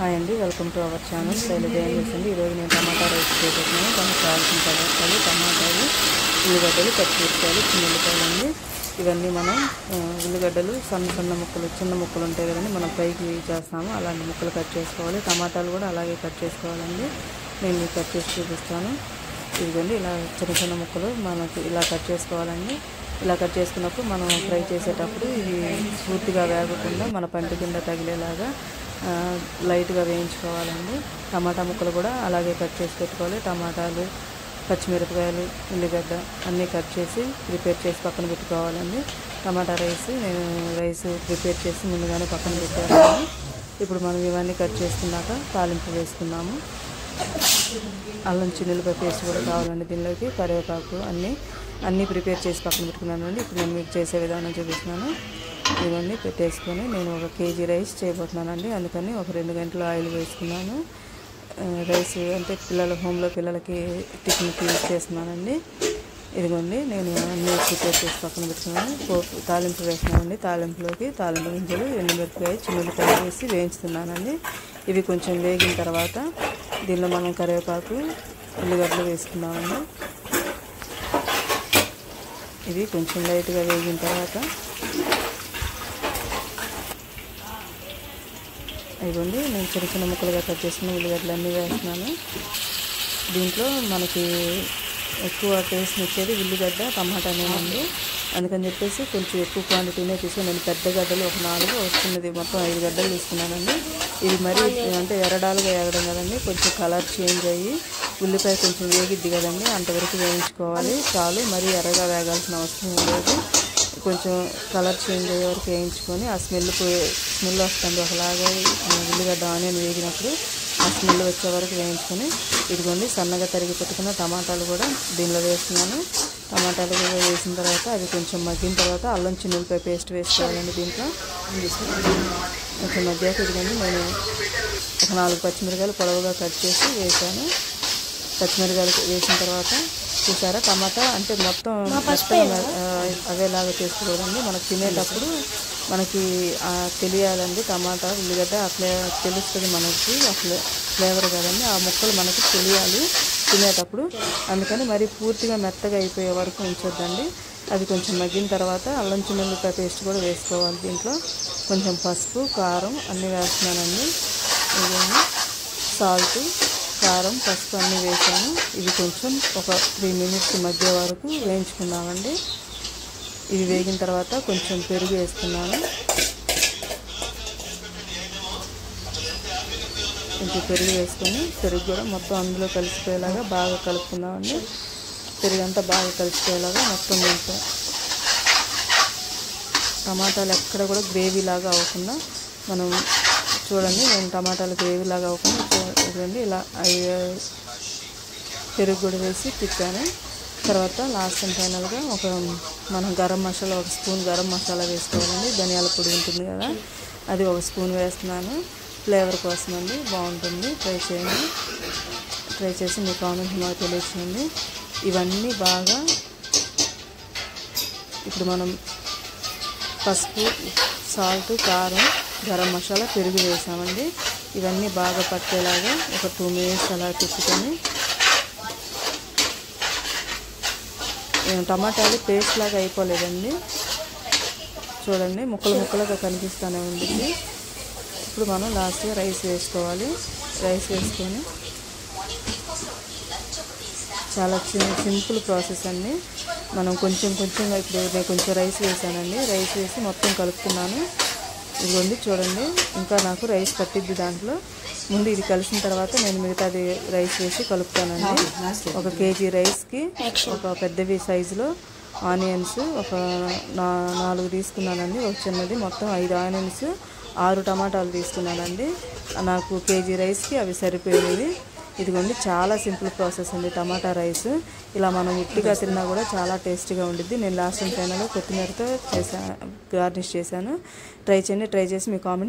Hi అండి, welcome to our channel Shailaja చేసింది. ఈరోజు నేను టమాటా రైస్ చేయబోతున్నాను. దానికి కావాల్సిన పదార్థాలు టమాటాలు, ఉల్లిగడ్డలు, పచ్చిమిరపకాయలు, చిన్న ఉల్లిపాయలు అండి. ఇవన్నీ మనం ఉల్లిగడ్డలు చిన్న ముక్కలు ఉంటాయి కదండి, మనం ఫ్రైకి చేస్తాము అలాంటి ముక్కలు కట్ చేసుకోవాలి. టమాటాలు కూడా అలాగే కట్ చేసుకోవాలండి. నేను మీకు కట్ చేసి చూపిస్తాను. ఇదిగోండి, ఇలా చిన్న ముక్కలు మనకి ఇలా కట్ చేసుకోవాలండి. ఇలా కట్ చేసుకున్నప్పుడు మనం ఫ్రై చేసేటప్పుడు ఇది పూర్తిగా వేగకుండా మన పంటి కింద తగిలేలాగా లైట్గా వేయించుకోవాలండి. టమాటా ముక్కలు కూడా అలాగే కట్ చేసి పెట్టుకోవాలి. టమాటాలు, పచ్చిమిరపకాయలు, ఉల్లిగడ్డ అన్నీ కట్ చేసి ప్రిపేర్ చేసి పక్కన పెట్టుకోవాలండి. టమాటా నేను రైస్ ప్రిపేర్ చేసి ముందుగానే పక్కన పెట్టాను. ఇప్పుడు మనం ఇవన్నీ కట్ చేసుకున్నాక తాలింపు వేసుకున్నాము. అల్లం చిన్నులపై పేస్ట్ కూడా కావాలండి. దీనిలోకి కరివేపాకు అన్నీ ప్రిపేర్ చేసి పక్కన పెట్టుకున్నానండి. ఇప్పుడు నేను మీకు చేసే విధానం చూపిస్తున్నాను. ఇవన్నీ పెట్టేసుకొని నేను 1 కేజీ రైస్ చేయబోతున్నానండి. అందుకని ఒక 2 గంటలు ఆయిల్ వేసుకున్నాను. రైస్ అంటే హోమ్లో పిల్లలకి టిఫిన్కి యూజ్ చేస్తున్నానండి. ఇదిగోండి, నేను అన్నీ ప్రిపేర్ చేసి పక్కన పెట్టుకున్నాను. తాలింపు వేస్తున్నానండి. తాలింపు గింజలు, ఎండుమిరపకాయ, చిన్నులపాయ వేసి వేయించుతున్నానండి. ఇవి కొంచెం వేగిన తర్వాత దీనిలో మనం కరివేపాకు, ఉల్లిగడ్డలు వేసుకున్నామండి. ఇవి కొంచెం లైట్గా వేగిన తర్వాత ఇదిగోండి, నేను చిన్న ముక్కలుగా కట్ చేసుకున్న ఉల్లిగడ్డలు అన్నీ వేస్తున్నాను. దీంట్లో మనకి ఎక్కువ టేస్ట్ని ఇచ్చేది ఉల్లిగడ్డ, టమాటానేనండి. అందుకని చెప్పేసి కొంచెం ఎక్కువ క్వాంటిటీనే తీసుకుని నేను పెద్ద గడ్డలు ఒక 4, ఒక చిన్నది మొత్తం 5 గడ్డలు తీసుకున్నానండి. ఇది మరీ అంటే ఎరడాలుగా ఎగడం కదండి, కొంచెం కలర్ చేంజ్ అయ్యి ఉల్లిపాయ కొంచెం వేగిద్ది కదండి, అంతవరకు వేయించుకోవాలి చాలు. మరీ ఎర్రగా వేగాల్సిన అవసరం లేదు. కొంచెం కలర్ చేంజ్ అయ్యే వరకు వేయించుకొని ఆ స్మెల్ వస్తుంది ఒకలాగా. ఉల్లిగడ్డ ఆనియన్ వేగినప్పుడు ఆ స్మెల్ వచ్చే వరకు వేయించుకొని ఇదిగోండి, సన్నగా తరిగి పెట్టుకున్న టమాటాలు కూడా దీనిలో వేస్తున్నాను. టమాటాలు కూడా వేసిన తర్వాత అవి కొంచెం మగ్గిన తర్వాత అల్లం చిన్నులపాయ పేస్ట్ వేసుకోవాలండి. దీంట్లో కొంచెం మధ్యాక ఇదిగోండి, నేను ఒక 4 పచ్చిమిరకాయలు పొడవుగా కట్ చేసి వేసాను. పచ్చిమిరకాయలు వేసిన తర్వాత చూసారా, టమాటా అంటే మొత్తం అవేలాగా చేసుకోకూడదండి. మనకు తినేటప్పుడు మనకి తెలియాలండి. టమాటా, ఉల్లిగడ్డ అట్లా తెలుస్తుంది మనకి, అసలు ఫ్లేవర్ కదండి. ఆ ముక్కలు మనకి తెలియాలి తినేటప్పుడు. అందుకని మరి పూర్తిగా మెత్తగా అయిపోయే వరకు ఉంచొద్దండి. అది కొంచెం మగ్గిన తర్వాత అల్లం చిన్నులపాయ పేస్ట్ కూడా వేసుకోవాలి. దీంట్లో కొంచెం పసుపు, కారం అన్నీ వేస్తున్నానండి. ఇవన్నీ సాల్ట్, కారం, పసుపు అన్నీ వేసాను. ఇవి కొంచెం ఒక 3 మినిట్స్ మధ్య వరకు వేయించుకున్నామండి. ఇవి వేగిన తర్వాత కొంచెం పెరుగు వేస్తున్నాను. కొంచెం పెరుగు వేసుకొని పెరుగు కూడా మొత్తం అందులో కలిసిపోయేలాగా బాగా కలుపుకుందామండి. పెరుగు అంతా బాగా కలిసిపోయేలాగా మొత్తం దీంట్లో టమాటాలు ఎక్కడ కూడా గ్రేవీ లాగా అవ్వకుండా మనం చూడండి, నేను టమాటాలు గ్రేవీ లాగా అవ్వకుండా చూడండి ఇలా పెరుగు కూడా వేసి తిప్పాను. తర్వాత లాస్ట్ అండ్ ఫైనల్గా మనం గరం మసాలా 1 స్పూన్ గరం మసాలా వేసుకోవాలండి. ధనియాల పొడి ఉంటుంది కదా, అది 1 స్పూన్ వేస్తున్నాను. ఫ్లేవర్ కోసం అండి, బాగుంటుంది. ట్రై చేసి మీ కామెంట్ మాకు తెలియచేయండి. ఇవన్నీ బాగా ఇప్పుడు మనం పసుపు, సాల్ట్, కారం, గరం మసాలా, పెరుగు వేసామండి. ఇవన్నీ బాగా పట్టేలాగా ఒక 2 మినిట్స్ అలా తిప్పుకొని టమాటాలు పేస్ట్ లాగా అయిపోలేదండి. చూడండి, ముక్కలుగా కనిపిస్తూనే ఉంటుంది. ఇప్పుడు మనం లాస్ట్గా రైస్ వేసుకోవాలి. రైస్ వేసుకొని చాలా సింపుల్ ప్రాసెస్ అండి. మనం కొంచెంగా ఇప్పుడు నేను కొంచెం రైస్ వేసానండి. రైస్ వేసి మొత్తం కలుపుకున్నాను. ఇదిగోండి చూడండి, ఇంకా నాకు రైస్ పట్టిద్ది దాంట్లో. ముందు ఇది కలిసిన తర్వాత నేను మిగతాది రైస్ వేసి కలుపుతానండి. 1 కేజీ రైస్కి ఒక పెద్దవి సైజులో ఆనియన్స్ ఒక 4 తీసుకున్నానండి. ఒక చిన్నది మొత్తం 5 ఆనియన్స్, 6 టమాటాలు తీసుకున్నానండి. నాకు కేజీ రైస్కి అవి సరిపోయేవి. ఇదిగోండి, చాలా సింపుల్ ప్రాసెస్ అండి టమాటా రైస్. ఇలా మనం ఉట్టిగా తిన్నా కూడా చాలా టేస్టీగా ఉండిద్ది. నేను లాస్ట్ అండ్ ఫైనల్గా కొత్తిమీరతో గార్నిష్ చేశాను. ట్రై చేసి మీ కామెంట్